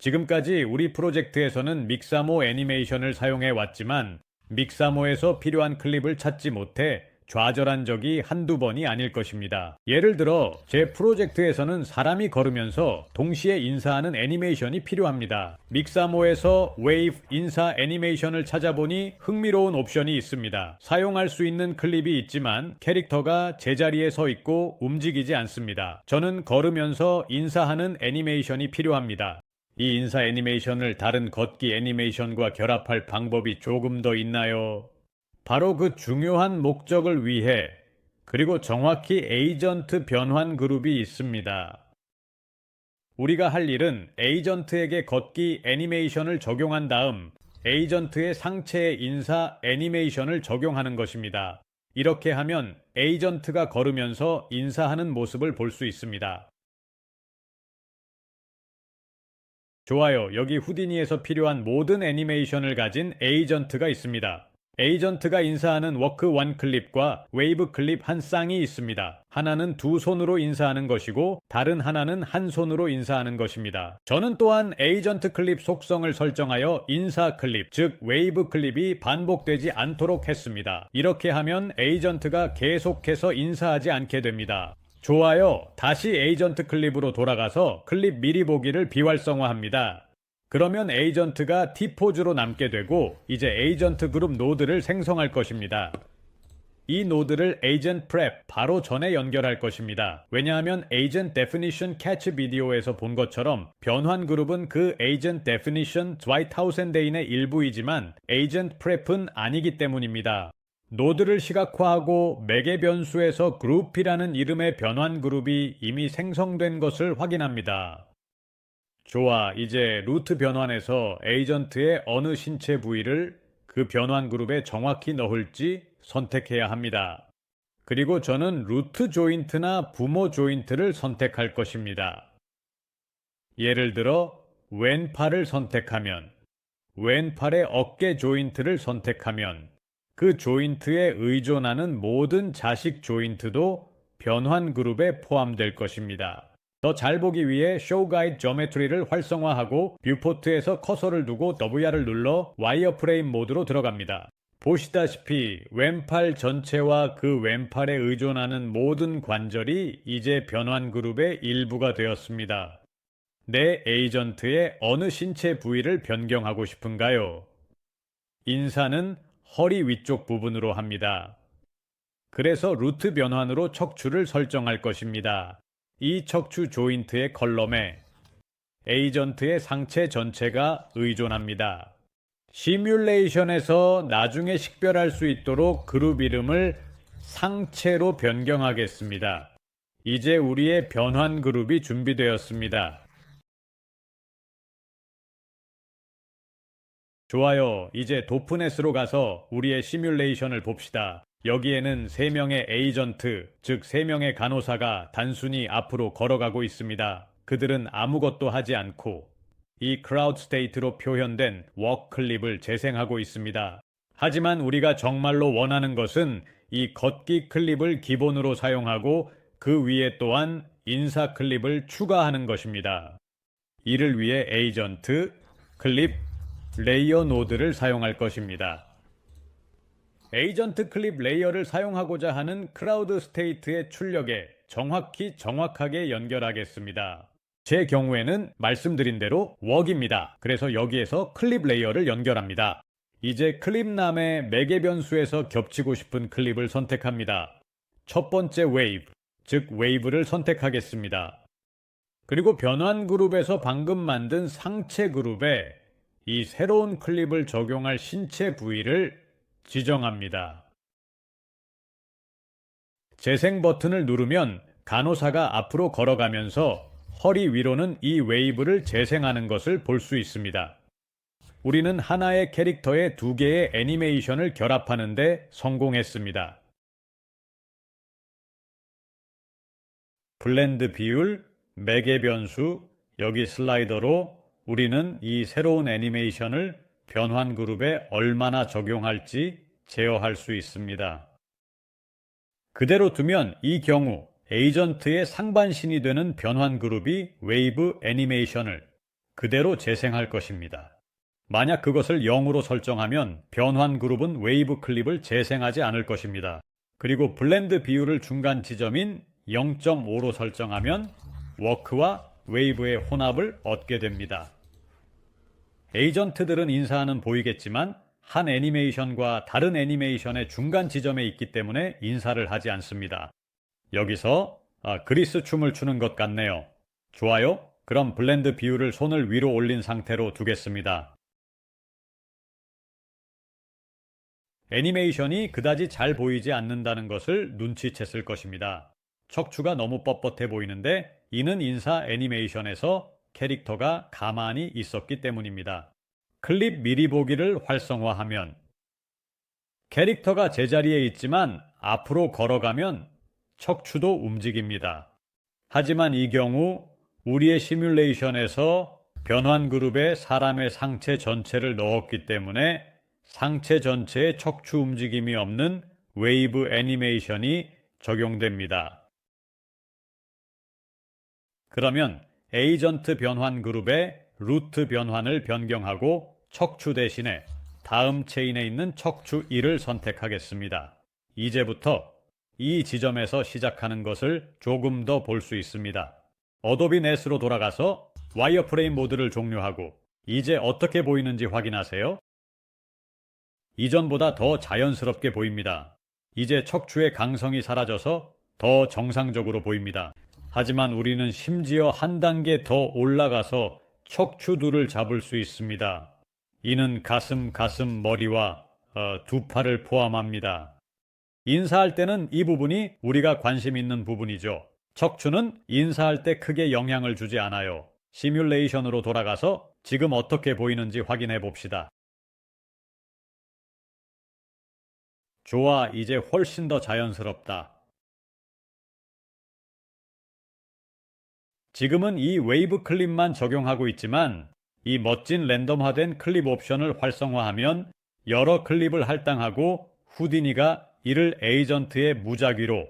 지금까지 우리 프로젝트에서는 믹사모 애니메이션을 사용해 왔지만 믹사모에서 필요한 클립을 찾지 못해 좌절한 적이 한두 번이 아닐 것입니다. 예를 들어 제 프로젝트에서는 사람이 걸으면서 동시에 인사하는 애니메이션이 필요합니다. 믹사모에서 웨이브 인사 애니메이션을 찾아보니 흥미로운 옵션이 있습니다. 사용할 수 있는 클립이 있지만 캐릭터가 제자리에 서 있고 움직이지 않습니다. 저는 걸으면서 인사하는 애니메이션이 필요합니다. 이 인사 애니메이션을 다른 걷기 애니메이션과 결합할 방법이 조금 더 있나요? 바로 그 중요한 목적을 위해 그리고 정확히 에이전트 변환 그룹이 있습니다. 우리가 할 일은 에이전트에게 걷기 애니메이션을 적용한 다음 에이전트의 상체에 인사 애니메이션을 적용하는 것입니다. 이렇게 하면 에이전트가 걸으면서 인사하는 모습을 볼 수 있습니다. 좋아요. 여기 후디니에서 필요한 모든 애니메이션을 가진 에이전트가 있습니다. 에이전트가 인사하는 워크 1 클립과 웨이브 클립 한 쌍이 있습니다. 하나는 두 손으로 인사하는 것이고 다른 하나는 한 손으로 인사하는 것입니다. 저는 또한 에이전트 클립 속성을 설정하여 인사 클립, 즉 웨이브 클립이 반복되지 않도록 했습니다. 이렇게 하면 에이전트가 계속해서 인사하지 않게 됩니다. 좋아요. 다시 에이전트 클립으로 돌아가서 클립 미리 보기를 비활성화합니다. 그러면 에이전트가 T포즈로 남게 되고 이제 에이전트 그룹 노드를 생성할 것입니다. 이 노드를 에이전트 프랩 바로 전에 연결할 것입니다. 왜냐하면 에이전트 데피니션 캐치 비디오에서 본 것처럼 변환 그룹은 그 에이전트 데피니션 트와이타우센데인의 일부이지만 에이전트 프랩은 아니기 때문입니다. 노드를 시각화하고 매개 변수에서 그룹이라는 이름의 변환 그룹이 이미 생성된 것을 확인합니다. 좋아, 이제 루트 변환에서 에이전트의 어느 신체 부위를 그 변환 그룹에 정확히 넣을지 선택해야 합니다. 그리고 저는 루트 조인트나 부모 조인트를 선택할 것입니다. 예를 들어 왼팔을 선택하면 왼팔의 어깨 조인트를 선택하면 그 조인트에 의존하는 모든 자식 조인트도 변환 그룹에 포함될 것입니다. 더 잘 보기 위해 Show Guide Geometry를 활성화하고 뷰포트에서 커서를 두고 W를 눌러 와이어프레임 모드로 들어갑니다. 보시다시피 왼팔 전체와 그 왼팔에 의존하는 모든 관절이 이제 변환 그룹의 일부가 되었습니다. 내 에이전트의 어느 신체 부위를 변경하고 싶은가요? 인사는 허리 위쪽 부분으로 합니다. 그래서 루트 변환으로 척추를 설정할 것입니다. 이 척추 조인트의 컬럼에 에이전트의 상체 전체가 의존합니다. 시뮬레이션에서 나중에 식별할 수 있도록 그룹 이름을 상체로 변경하겠습니다. 이제 우리의 변환 그룹이 준비되었습니다. 좋아요. 이제 도프넷으로 가서 우리의 시뮬레이션을 봅시다. 여기에는 3명의 에이전트, 즉 3명의 간호사가 단순히 앞으로 걸어가고 있습니다. 그들은 아무것도 하지 않고 이 크라우드 스테이트로 표현된 워크 클립을 재생하고 있습니다. 하지만 우리가 정말로 원하는 것은 이 걷기 클립을 기본으로 사용하고 그 위에 또한 인사 클립을 추가하는 것입니다. 이를 위해 에이전트, 클립, 레이어 노드를 사용할 것입니다. 에이전트 클립 레이어를 사용하고자 하는 크라우드 스테이트의 출력에 정확하게 연결하겠습니다. 제 경우에는 말씀드린 대로 웍입니다. 그래서 여기에서 클립 레이어를 연결합니다. 이제 클립남의 매개 변수에서 겹치고 싶은 클립을 선택합니다. 첫 번째 웨이브, 즉 웨이브를 선택하겠습니다. 그리고 변환 그룹에서 방금 만든 상체 그룹에 이 새로운 클립을 적용할 신체 부위를 지정합니다. 재생 버튼을 누르면 간호사가 앞으로 걸어가면서 허리 위로는 이 웨이브를 재생하는 것을 볼 수 있습니다. 우리는 하나의 캐릭터에 2개의 애니메이션을 결합하는데 성공했습니다. 블렌드 비율, 매개 변수, 여기 슬라이더로 우리는 이 새로운 애니메이션을 변환 그룹에 얼마나 적용할지 제어할 수 있습니다. 그대로 두면 이 경우 에이전트의 상반신이 되는 변환 그룹이 웨이브 애니메이션을, 그대로 재생할 것입니다. 만약 그것을 0으로 설정하면 변환 그룹은 웨이브 클립을 재생하지 않을 것입니다. 그리고 블렌드 비율을 중간 지점인 0.5로 설정하면 워크와 웨이브의 혼합을 얻게 됩니다. 에이전트들은 인사하는 보이겠지만 한 애니메이션과 다른 애니메이션의 중간 지점에 있기 때문에 인사를 하지 않습니다. 여기서 그리스 춤을 추는 것 같네요. 좋아요. 그럼 블렌드 비율을 손을 위로 올린 상태로 두겠습니다. 애니메이션이 그다지 잘 보이지 않는다는 것을 눈치챘을 것입니다. 척추가 너무 뻣뻣해 보이는데 이는 인사 애니메이션에서 캐릭터가 가만히 있었기 때문입니다. 클립 미리 보기를 활성화하면 캐릭터가 제자리에 있지만 앞으로 걸어가면 척추도 움직입니다. 하지만 이 경우 우리의 시뮬레이션에서 변환 그룹에 사람의 상체 전체를 넣었기 때문에 상체 전체에 척추 움직임이 없는 웨이브 애니메이션이 적용됩니다. 그러면 에이전트 변환 그룹의 루트 변환을 변경하고 척추 대신에 다음 체인에 있는 척추 1을 선택하겠습니다. 이제부터 이 지점에서 시작하는 것을 조금 더 볼 수 있습니다. 어도비 넷으로 돌아가서 와이어프레임 모드를 종료하고 이제 어떻게 보이는지 확인하세요. 이전보다 더 자연스럽게 보입니다. 이제 척추의 강성이 사라져서 더 정상적으로 보입니다. 하지만 우리는 심지어 한 단계 더 올라가서 척추2를 잡을 수 있습니다. 이는 가슴, 머리와 두 팔을 포함합니다. 인사할 때는 이 부분이 우리가 관심 있는 부분이죠. 척추는 인사할 때 크게 영향을 주지 않아요. 시뮬레이션으로 돌아가서 지금 어떻게 보이는지 확인해 봅시다. 좋아, 이제 훨씬 더 자연스럽다. 지금은 이 웨이브 클립만 적용하고 있지만 이 멋진 랜덤화된 클립 옵션을 활성화하면 여러 클립을 할당하고 후디니가 이를 에이전트의 무작위로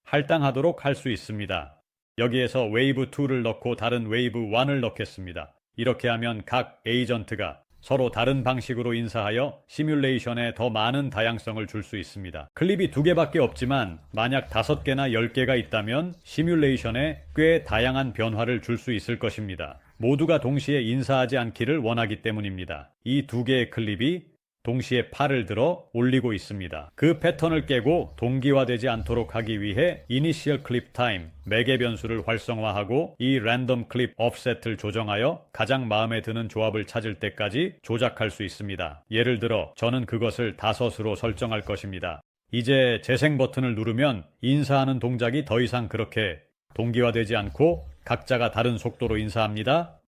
할당하도록 할 수 있습니다. 여기에서 웨이브 2를 넣고 다른 웨이브 1을 넣겠습니다. 이렇게 하면 각 에이전트가 서로 다른 방식으로 인사하여 시뮬레이션에 더 많은 다양성을 줄 수 있습니다. 클립이 2개밖에 없지만 만약 5개나 10개가 있다면 시뮬레이션에 꽤 다양한 변화를 줄 수 있을 것입니다. 모두가 동시에 인사하지 않기를 원하기 때문입니다. 이 2개의 클립이 동시에 팔을 들어 올리고 있습니다. 그 패턴을 깨고 동기화되지 않도록 하기 위해 이니시얼 클립 타임, 매개 변수를 활성화하고 이 랜덤 클립 offset을 조정하여 가장 마음에 드는 조합을 찾을 때까지 조작할 수 있습니다. 예를 들어 저는 그것을 5으로 설정할 것입니다. 이제 재생 버튼을 누르면 인사하는 동작이 더 이상 그렇게 동기화되지 않고 각자가 다른 속도로 인사합니다.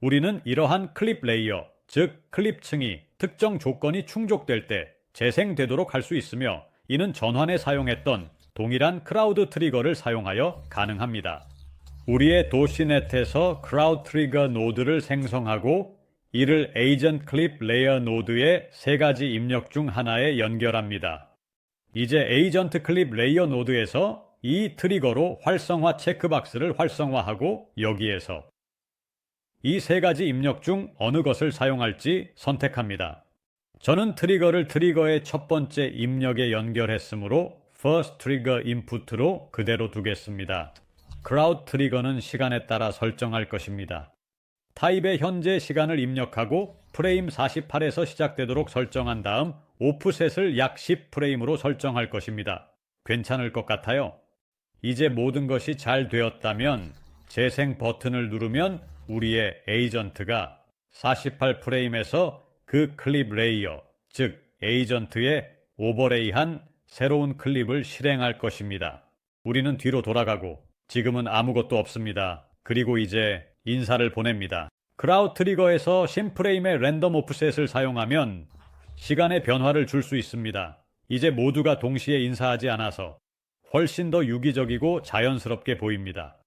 우리는 이러한 클립 레이어, 즉 클립층이 특정 조건이 충족될 때 재생되도록 할 수 있으며 이는 전환에 사용했던 동일한 크라우드 트리거를 사용하여 가능합니다. 우리의 도시넷에서 크라우드 트리거 노드를 생성하고 이를 에이전트 클립 레이어 노드의 3가지 입력 중 하나에 연결합니다. 이제 에이전트 클립 레이어 노드에서 이 트리거로 활성화 체크박스를 활성화하고 여기에서 이 3가지 입력 중 어느 것을 사용할지 선택합니다. 저는 트리거를 트리거의 첫 번째 입력에 연결했으므로 First Trigger Input로 그대로 두겠습니다. Crowd 트리거는 시간에 따라 설정할 것입니다. 타입의 현재 시간을 입력하고 프레임 48에서 시작되도록 설정한 다음 오프셋을 약 10프레임으로 설정할 것입니다. 괜찮을 것 같아요. 이제 모든 것이 잘 되었다면 재생 버튼을 누르면 우리의 에이전트가 48프레임에서 그 클립 레이어, 즉 에이전트의 오버레이한 새로운 클립을 실행할 것입니다. 우리는 뒤로 돌아가고 지금은 아무것도 없습니다. 그리고 이제 인사를 보냅니다. 크라우드 트리거에서 10프레임의 랜덤 오프셋을 사용하면 시간의 변화를 줄 수 있습니다. 이제 모두가 동시에 인사하지 않아서 훨씬 더 유기적이고 자연스럽게 보입니다.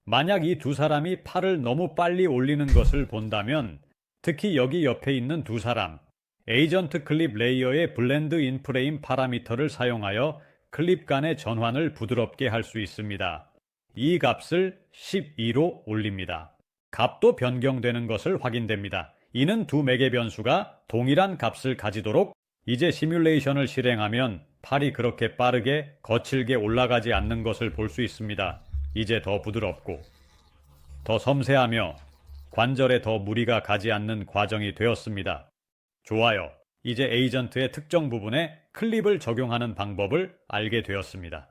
만약 이 2사람이 팔을 너무 빨리 올리는 것을 본다면 특히 여기 옆에 있는 2사람, 에이전트 클립 레이어의 블렌드 인 프레임 파라미터를 사용하여 클립 간의 전환을 부드럽게 할 수 있습니다. 이 값을 12로 올립니다. 값도 변경되는 것을 확인됩니다. 이는 두 매개 변수가 동일한 값을 가지도록 이제 시뮬레이션을 실행하면 팔이 그렇게 빠르게 거칠게 올라가지 않는 것을 볼 수 있습니다. 이제 더 부드럽고 더 섬세하며 관절에 더 무리가 가지 않는 과정이 되었습니다. 좋아요. 이제 에이전트의 특정 부분에 클립을 적용하는 방법을 알게 되었습니다.